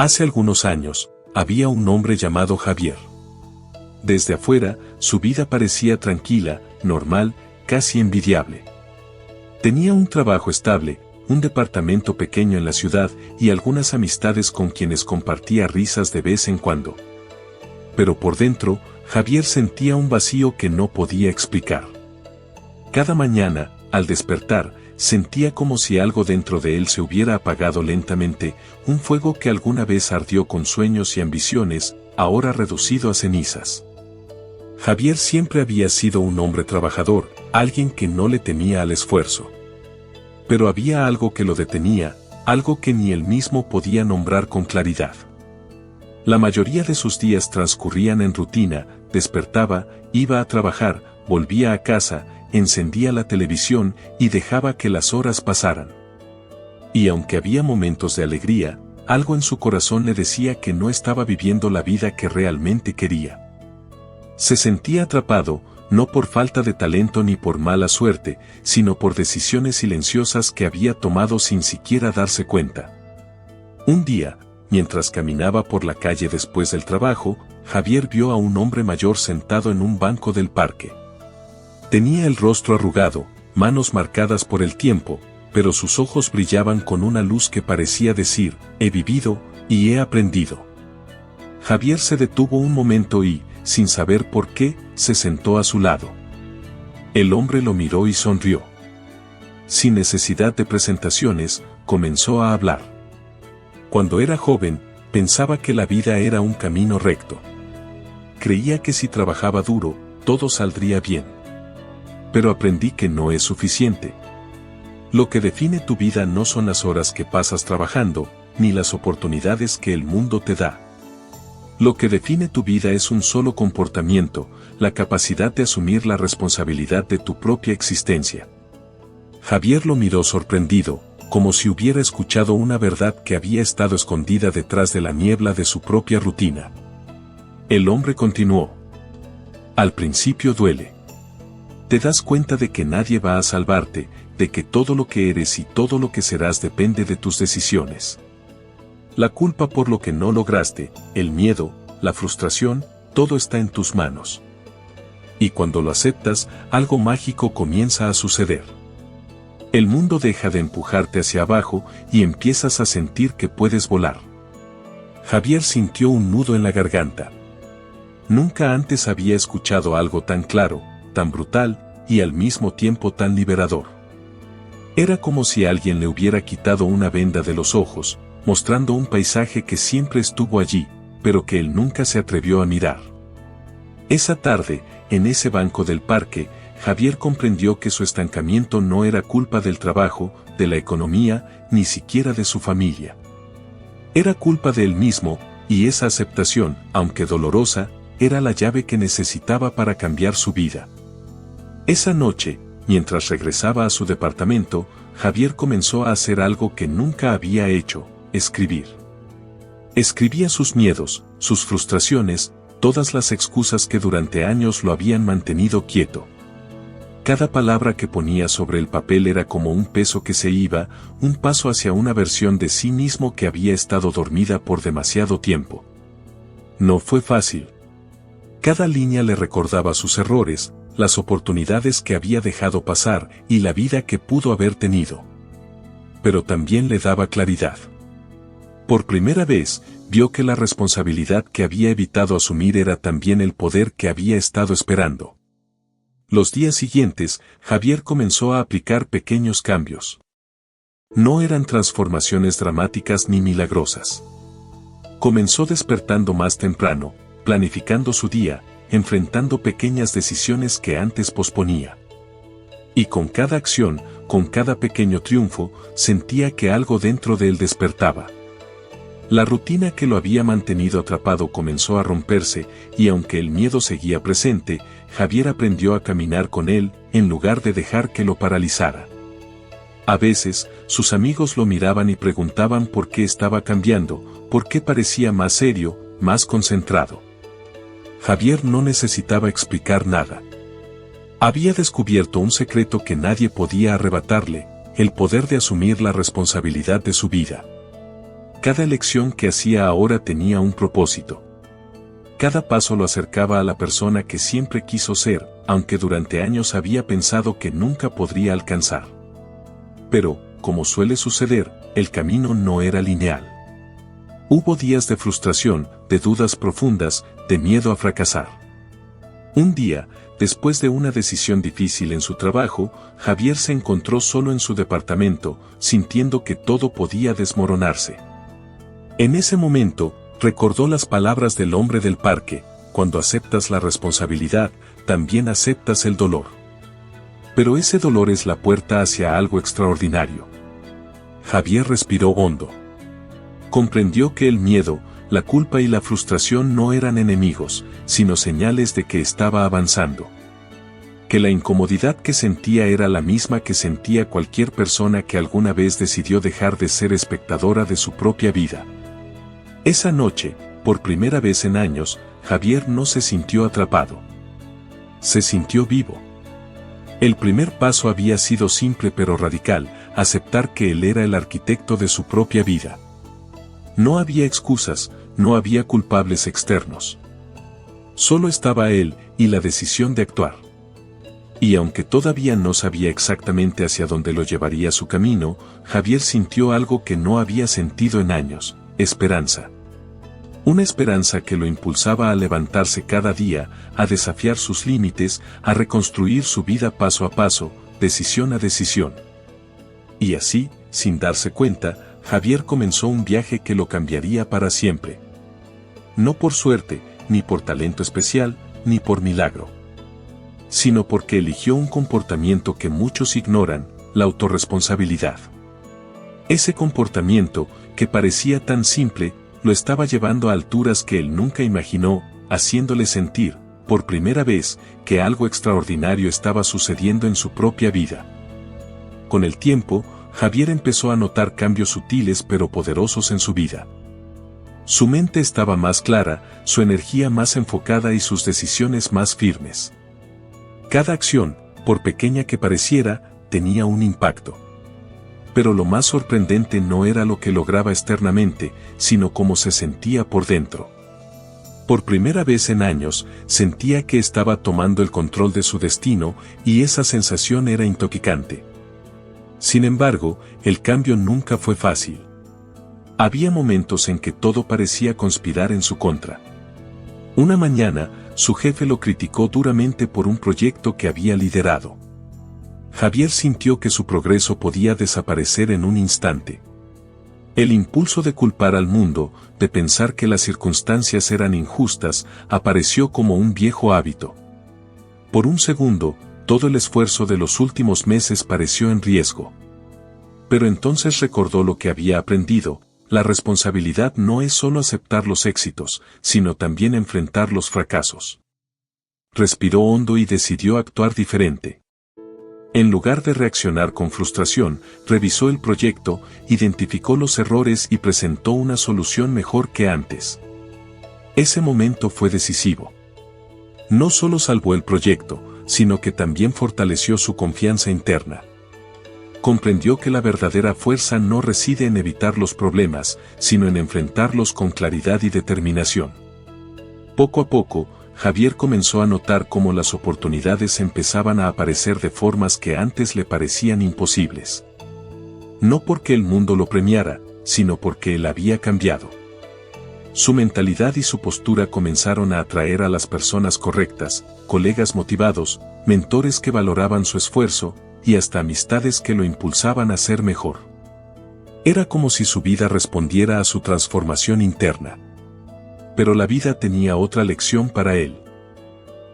Hace algunos años, había un hombre llamado Javier. Desde afuera, su vida parecía tranquila, normal, casi envidiable. Tenía un trabajo estable, un departamento pequeño en la ciudad y algunas amistades con quienes compartía risas de vez en cuando. Pero por dentro, Javier sentía un vacío que no podía explicar. Cada mañana, al despertar, sentía como si algo dentro de él se hubiera apagado lentamente, un fuego que alguna vez ardió con sueños y ambiciones, ahora reducido a cenizas. Javier siempre había sido un hombre trabajador, alguien que no le temía al esfuerzo. Pero había algo que lo detenía, algo que ni él mismo podía nombrar con claridad. La mayoría de sus días transcurrían en rutina, despertaba, iba a trabajar, volvía a casa, encendía la televisión y dejaba que las horas pasaran. Y aunque había momentos de alegría, algo en su corazón le decía que no estaba viviendo la vida que realmente quería. Se sentía atrapado, no por falta de talento ni por mala suerte, sino por decisiones silenciosas que había tomado sin siquiera darse cuenta. Un día, mientras caminaba por la calle después del trabajo, Javier vio a un hombre mayor sentado en un banco del parque. Tenía el rostro arrugado, manos marcadas por el tiempo, pero sus ojos brillaban con una luz que parecía decir, he vivido, y he aprendido. Javier se detuvo un momento y, sin saber por qué, se sentó a su lado. El hombre lo miró y sonrió. Sin necesidad de presentaciones, comenzó a hablar. Cuando era joven, pensaba que la vida era un camino recto. Creía que si trabajaba duro, todo saldría bien. Pero aprendí que no es suficiente. Lo que define tu vida no son las horas que pasas trabajando, ni las oportunidades que el mundo te da. Lo que define tu vida es un solo comportamiento, la capacidad de asumir la responsabilidad de tu propia existencia. Javier lo miró sorprendido, como si hubiera escuchado una verdad que había estado escondida detrás de la niebla de su propia rutina. El hombre continuó. Al principio duele. Te das cuenta de que nadie va a salvarte, de que todo lo que eres y todo lo que serás depende de tus decisiones. La culpa por lo que no lograste, el miedo, la frustración, todo está en tus manos. Y cuando lo aceptas, algo mágico comienza a suceder. El mundo deja de empujarte hacia abajo y empiezas a sentir que puedes volar. Javier sintió un nudo en la garganta. Nunca antes había escuchado algo tan claro, tan brutal, y al mismo tiempo tan liberador. Era como si alguien le hubiera quitado una venda de los ojos, mostrando un paisaje que siempre estuvo allí, pero que él nunca se atrevió a mirar. Esa tarde, en ese banco del parque, Javier comprendió que su estancamiento no era culpa del trabajo, de la economía, ni siquiera de su familia. Era culpa de él mismo, y esa aceptación, aunque dolorosa, era la llave que necesitaba para cambiar su vida. Esa noche, mientras regresaba a su departamento, Javier comenzó a hacer algo que nunca había hecho: escribir. Escribía sus miedos, sus frustraciones, todas las excusas que durante años lo habían mantenido quieto. Cada palabra que ponía sobre el papel era como un peso que se iba, un paso hacia una versión de sí mismo que había estado dormida por demasiado tiempo. No fue fácil. Cada línea le recordaba sus errores, las oportunidades que había dejado pasar y la vida que pudo haber tenido. Pero también le daba claridad. Por primera vez, vio que la responsabilidad que había evitado asumir era también el poder que había estado esperando. Los días siguientes, Javier comenzó a aplicar pequeños cambios. No eran transformaciones dramáticas ni milagrosas. Comenzó despertando más temprano, planificando su día, enfrentando pequeñas decisiones que antes posponía. Y con cada acción, con cada pequeño triunfo, sentía que algo dentro de él despertaba. La rutina que lo había mantenido atrapado comenzó a romperse, y aunque el miedo seguía presente, Javier aprendió a caminar con él, en lugar de dejar que lo paralizara. A veces, sus amigos lo miraban y preguntaban por qué estaba cambiando, por qué parecía más serio, más concentrado. Javier no necesitaba explicar nada. Había descubierto un secreto que nadie podía arrebatarle: el poder de asumir la responsabilidad de su vida. Cada elección que hacía ahora tenía un propósito. Cada paso lo acercaba a la persona que siempre quiso ser, aunque durante años había pensado que nunca podría alcanzar. Pero, como suele suceder, el camino no era lineal. Hubo días de frustración, de dudas profundas, de miedo a fracasar. Un día, después de una decisión difícil en su trabajo, Javier se encontró solo en su departamento, sintiendo que todo podía desmoronarse. En ese momento, recordó las palabras del hombre del parque: cuando aceptas la responsabilidad, también aceptas el dolor. Pero ese dolor es la puerta hacia algo extraordinario. Javier respiró hondo. Comprendió que el miedo, la culpa y la frustración no eran enemigos, sino señales de que estaba avanzando. Que la incomodidad que sentía era la misma que sentía cualquier persona que alguna vez decidió dejar de ser espectadora de su propia vida. Esa noche, por primera vez en años, Javier no se sintió atrapado. Se sintió vivo. El primer paso había sido simple pero radical: aceptar que él era el arquitecto de su propia vida. No había excusas, no había culpables externos. Solo estaba él y la decisión de actuar. Y aunque todavía no sabía exactamente hacia dónde lo llevaría su camino, Javier sintió algo que no había sentido en años: esperanza. Una esperanza que lo impulsaba a levantarse cada día, a desafiar sus límites, a reconstruir su vida paso a paso, decisión a decisión. Y así, sin darse cuenta, Javier comenzó un viaje que lo cambiaría para siempre. No por suerte, ni por talento especial, ni por milagro. Sino porque eligió un comportamiento que muchos ignoran: la autorresponsabilidad. Ese comportamiento, que parecía tan simple, lo estaba llevando a alturas que él nunca imaginó, haciéndole sentir, por primera vez, que algo extraordinario estaba sucediendo en su propia vida. Con el tiempo, Javier empezó a notar cambios sutiles pero poderosos en su vida. Su mente estaba más clara, su energía más enfocada y sus decisiones más firmes. Cada acción, por pequeña que pareciera, tenía un impacto. Pero lo más sorprendente no era lo que lograba externamente, sino cómo se sentía por dentro. Por primera vez en años, sentía que estaba tomando el control de su destino, y esa sensación era intoxicante. Sin embargo, el cambio nunca fue fácil. Había momentos en que todo parecía conspirar en su contra. Una mañana, su jefe lo criticó duramente por un proyecto que había liderado. Javier sintió que su progreso podía desaparecer en un instante. El impulso de culpar al mundo, de pensar que las circunstancias eran injustas, apareció como un viejo hábito. Por un segundo, todo el esfuerzo de los últimos meses pareció en riesgo. Pero entonces recordó lo que había aprendido: la responsabilidad no es solo aceptar los éxitos, sino también enfrentar los fracasos. Respiró hondo y decidió actuar diferente. En lugar de reaccionar con frustración, revisó el proyecto, identificó los errores y presentó una solución mejor que antes. Ese momento fue decisivo. No solo salvó el proyecto, sino que también fortaleció su confianza interna. Comprendió que la verdadera fuerza no reside en evitar los problemas, sino en enfrentarlos con claridad y determinación. Poco a poco, Javier comenzó a notar cómo las oportunidades empezaban a aparecer de formas que antes le parecían imposibles. No porque el mundo lo premiara, sino porque él había cambiado. Su mentalidad y su postura comenzaron a atraer a las personas correctas: colegas motivados, mentores que valoraban su esfuerzo, y hasta amistades que lo impulsaban a ser mejor. Era como si su vida respondiera a su transformación interna. Pero la vida tenía otra lección para él.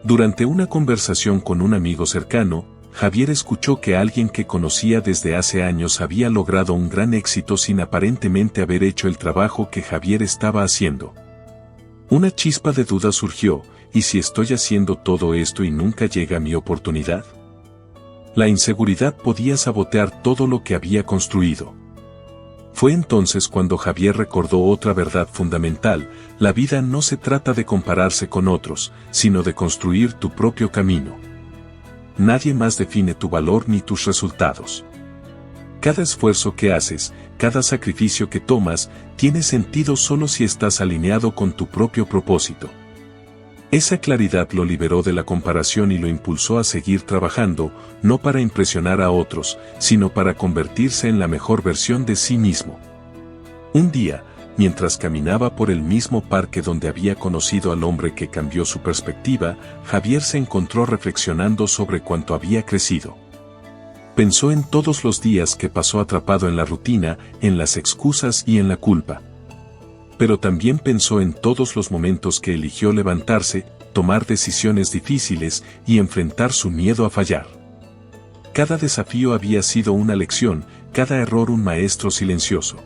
Durante una conversación con un amigo cercano, Javier escuchó que alguien que conocía desde hace años había logrado un gran éxito sin aparentemente haber hecho el trabajo que Javier estaba haciendo. Una chispa de duda surgió: ¿y si estoy haciendo todo esto y nunca llega mi oportunidad? La inseguridad podía sabotear todo lo que había construido. Fue entonces cuando Javier recordó otra verdad fundamental: la vida no se trata de compararse con otros, sino de construir tu propio camino. Nadie más define tu valor ni tus resultados. Cada esfuerzo que haces, cada sacrificio que tomas, tiene sentido solo si estás alineado con tu propio propósito. Esa claridad lo liberó de la comparación y lo impulsó a seguir trabajando, no para impresionar a otros, sino para convertirse en la mejor versión de sí mismo. Un día, mientras caminaba por el mismo parque donde había conocido al hombre que cambió su perspectiva, Javier se encontró reflexionando sobre cuánto había crecido. Pensó en todos los días que pasó atrapado en la rutina, en las excusas y en la culpa. Pero también pensó en todos los momentos que eligió levantarse, tomar decisiones difíciles y enfrentar su miedo a fallar. Cada desafío había sido una lección, cada error un maestro silencioso.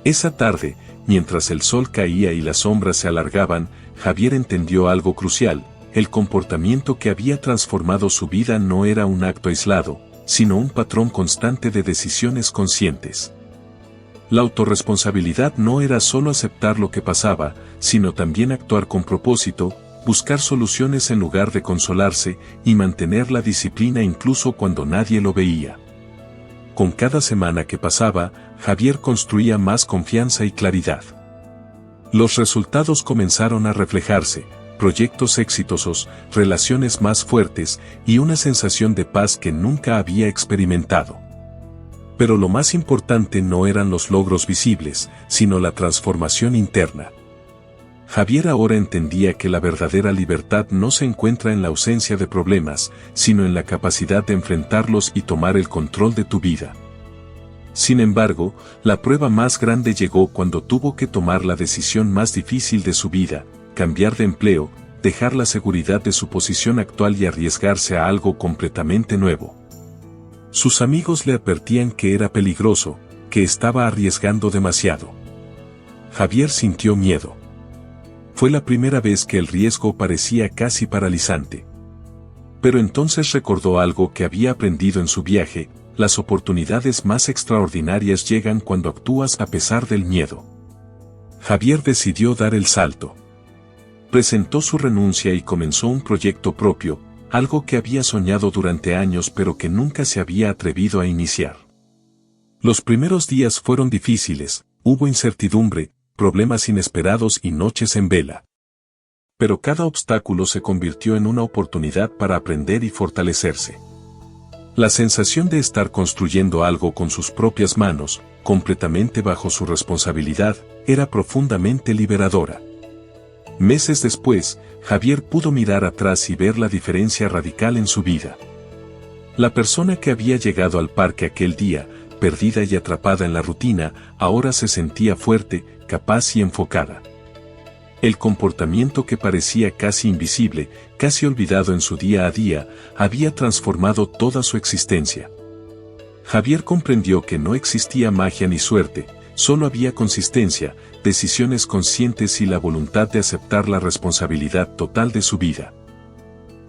Esa tarde, mientras el sol caía y las sombras se alargaban, Javier entendió algo crucial: el comportamiento que había transformado su vida no era un acto aislado, sino un patrón constante de decisiones conscientes. La autorresponsabilidad no era solo aceptar lo que pasaba, sino también actuar con propósito, buscar soluciones en lugar de consolarse, y mantener la disciplina incluso cuando nadie lo veía. Con cada semana que pasaba, Javier construía más confianza y claridad. Los resultados comenzaron a reflejarse: proyectos exitosos, relaciones más fuertes y una sensación de paz que nunca había experimentado. Pero lo más importante no eran los logros visibles, sino la transformación interna. Javier ahora entendía que la verdadera libertad no se encuentra en la ausencia de problemas, sino en la capacidad de enfrentarlos y tomar el control de tu vida. Sin embargo, la prueba más grande llegó cuando tuvo que tomar la decisión más difícil de su vida: cambiar de empleo, dejar la seguridad de su posición actual y arriesgarse a algo completamente nuevo. Sus amigos le advertían que era peligroso, que estaba arriesgando demasiado. Javier sintió miedo. Fue la primera vez que el riesgo parecía casi paralizante. Pero entonces recordó algo que había aprendido en su viaje: las oportunidades más extraordinarias llegan cuando actúas a pesar del miedo. Javier decidió dar el salto. Presentó su renuncia y comenzó un proyecto propio, algo que había soñado durante años pero que nunca se había atrevido a iniciar. Los primeros días fueron difíciles, hubo incertidumbre, problemas inesperados y noches en vela. Pero cada obstáculo se convirtió en una oportunidad para aprender y fortalecerse. La sensación de estar construyendo algo con sus propias manos, completamente bajo su responsabilidad, era profundamente liberadora. Meses después, Javier pudo mirar atrás y ver la diferencia radical en su vida. La persona que había llegado al parque aquel día, perdida y atrapada en la rutina, ahora se sentía fuerte, capaz y enfocada. El comportamiento que parecía casi invisible, casi olvidado en su día a día, había transformado toda su existencia. Javier comprendió que no existía magia ni suerte, solo había consistencia, decisiones conscientes y la voluntad de aceptar la responsabilidad total de su vida.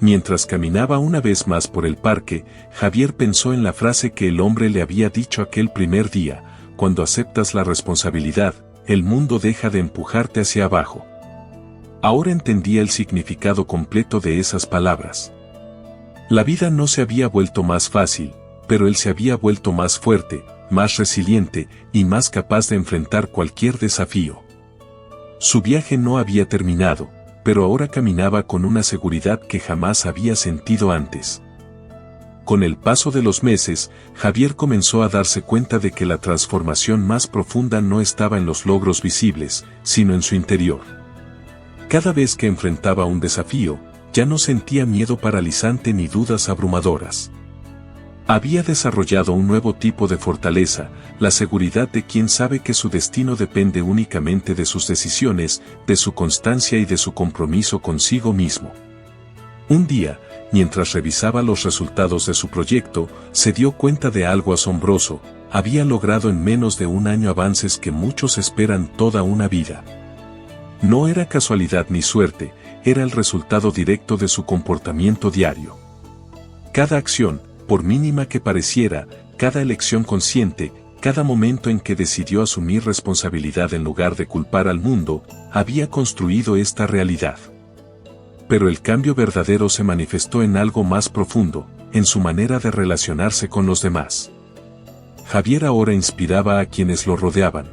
Mientras caminaba una vez más por el parque, Javier pensó en la frase que el hombre le había dicho aquel primer día: cuando aceptas la responsabilidad, el mundo deja de empujarte hacia abajo. Ahora entendía el significado completo de esas palabras. La vida no se había vuelto más fácil, pero él se había vuelto más fuerte, más resiliente y más capaz de enfrentar cualquier desafío. Su viaje no había terminado, pero ahora caminaba con una seguridad que jamás había sentido antes. Con el paso de los meses, Javier comenzó a darse cuenta de que la transformación más profunda no estaba en los logros visibles, sino en su interior. Cada vez que enfrentaba un desafío, ya no sentía miedo paralizante ni dudas abrumadoras. Había desarrollado un nuevo tipo de fortaleza, la seguridad de quien sabe que su destino depende únicamente de sus decisiones, de su constancia y de su compromiso consigo mismo. Un día, mientras revisaba los resultados de su proyecto, se dio cuenta de algo asombroso: había logrado en menos de un año avances que muchos esperan toda una vida. No era casualidad ni suerte, era el resultado directo de su comportamiento diario. Cada acción, por mínima que pareciera, cada elección consciente, cada momento en que decidió asumir responsabilidad en lugar de culpar al mundo, había construido esta realidad. Pero el cambio verdadero se manifestó en algo más profundo, en su manera de relacionarse con los demás. Javier ahora inspiraba a quienes lo rodeaban.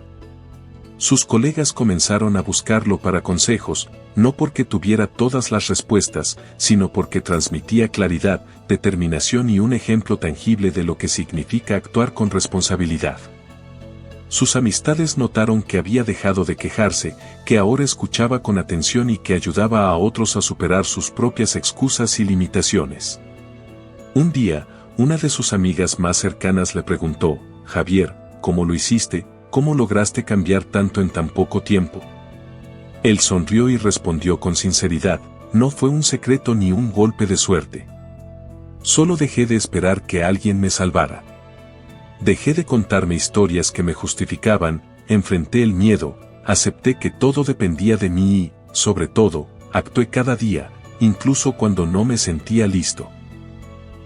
Sus colegas comenzaron a buscarlo para consejos, no porque tuviera todas las respuestas, sino porque transmitía claridad, determinación y un ejemplo tangible de lo que significa actuar con responsabilidad. Sus amistades notaron que había dejado de quejarse, que ahora escuchaba con atención y que ayudaba a otros a superar sus propias excusas y limitaciones. Un día, una de sus amigas más cercanas le preguntó: «Javier, ¿cómo lo hiciste? ¿Cómo lograste cambiar tanto en tan poco tiempo?». Él sonrió y respondió con sinceridad: «No fue un secreto ni un golpe de suerte. Solo dejé de esperar que alguien me salvara. Dejé de contarme historias que me justificaban, enfrenté el miedo, acepté que todo dependía de mí y, sobre todo, actué cada día, incluso cuando no me sentía listo».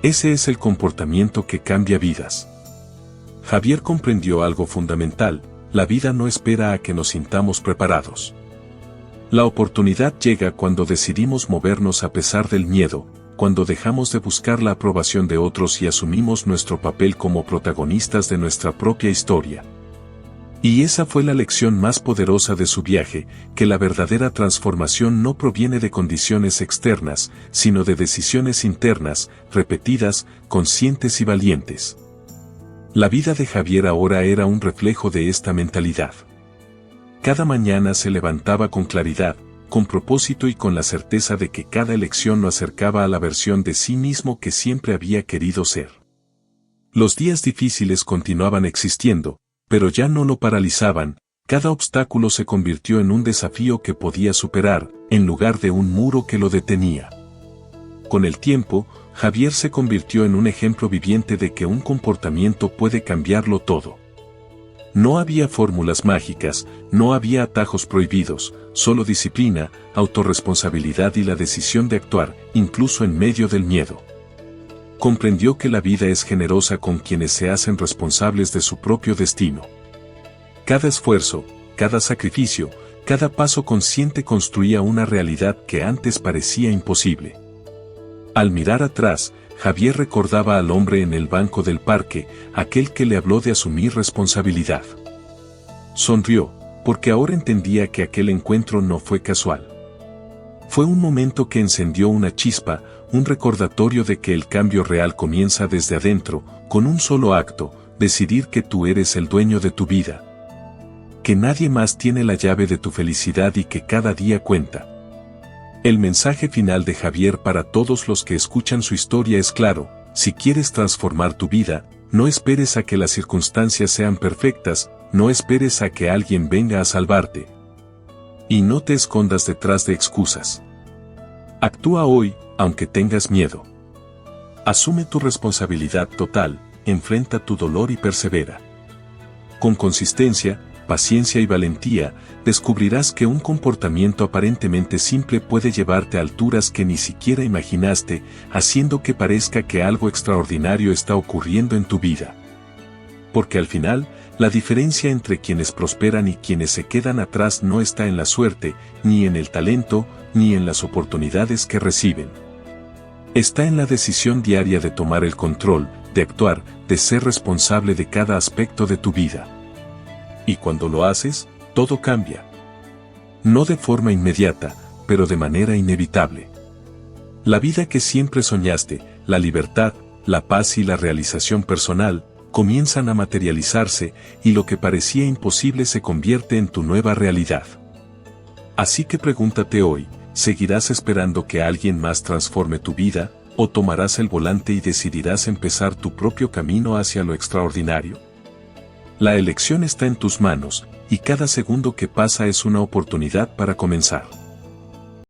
Ese es el comportamiento que cambia vidas. Javier comprendió algo fundamental: la vida no espera a que nos sintamos preparados. La oportunidad llega cuando decidimos movernos a pesar del miedo, cuando dejamos de buscar la aprobación de otros y asumimos nuestro papel como protagonistas de nuestra propia historia. Y esa fue la lección más poderosa de su viaje, que la verdadera transformación no proviene de condiciones externas, sino de decisiones internas, repetidas, conscientes y valientes. La vida de Javier ahora era un reflejo de esta mentalidad. Cada mañana se levantaba con claridad, con propósito y con la certeza de que cada elección lo acercaba a la versión de sí mismo que siempre había querido ser. Los días difíciles continuaban existiendo, pero ya no lo paralizaban. Cada obstáculo se convirtió en un desafío que podía superar, en lugar de un muro que lo detenía. Con el tiempo, Javier se convirtió en un ejemplo viviente de que un comportamiento puede cambiarlo todo. No había fórmulas mágicas, no había atajos prohibidos, solo disciplina, autorresponsabilidad y la decisión de actuar, incluso en medio del miedo. Comprendió que la vida es generosa con quienes se hacen responsables de su propio destino. Cada esfuerzo, cada sacrificio, cada paso consciente construía una realidad que antes parecía imposible. Al mirar atrás, Javier recordaba al hombre en el banco del parque, aquel que le habló de asumir responsabilidad. Sonrió, porque ahora entendía que aquel encuentro no fue casual. Fue un momento que encendió una chispa, un recordatorio de que el cambio real comienza desde adentro, con un solo acto: decidir que tú eres el dueño de tu vida. Que nadie más tiene la llave de tu felicidad y que cada día cuenta. El mensaje final de Javier para todos los que escuchan su historia es claro: si quieres transformar tu vida, no esperes a que las circunstancias sean perfectas, no esperes a que alguien venga a salvarte. Y no te escondas detrás de excusas. Actúa hoy, aunque tengas miedo. Asume tu responsabilidad total, enfrenta tu dolor y persevera. Con consistencia, paciencia y valentía, descubrirás que un comportamiento aparentemente simple puede llevarte a alturas que ni siquiera imaginaste, haciendo que parezca que algo extraordinario está ocurriendo en tu vida. Porque al final, la diferencia entre quienes prosperan y quienes se quedan atrás no está en la suerte, ni en el talento, ni en las oportunidades que reciben. Está en la decisión diaria de tomar el control, de actuar, de ser responsable de cada aspecto de tu vida. Y cuando lo haces, todo cambia. No de forma inmediata, pero de manera inevitable. La vida que siempre soñaste, la libertad, la paz y la realización personal, comienzan a materializarse, y lo que parecía imposible se convierte en tu nueva realidad. Así que pregúntate hoy: ¿seguirás esperando que alguien más transforme tu vida, o tomarás el volante y decidirás empezar tu propio camino hacia lo extraordinario? La elección está en tus manos, y cada segundo que pasa es una oportunidad para comenzar.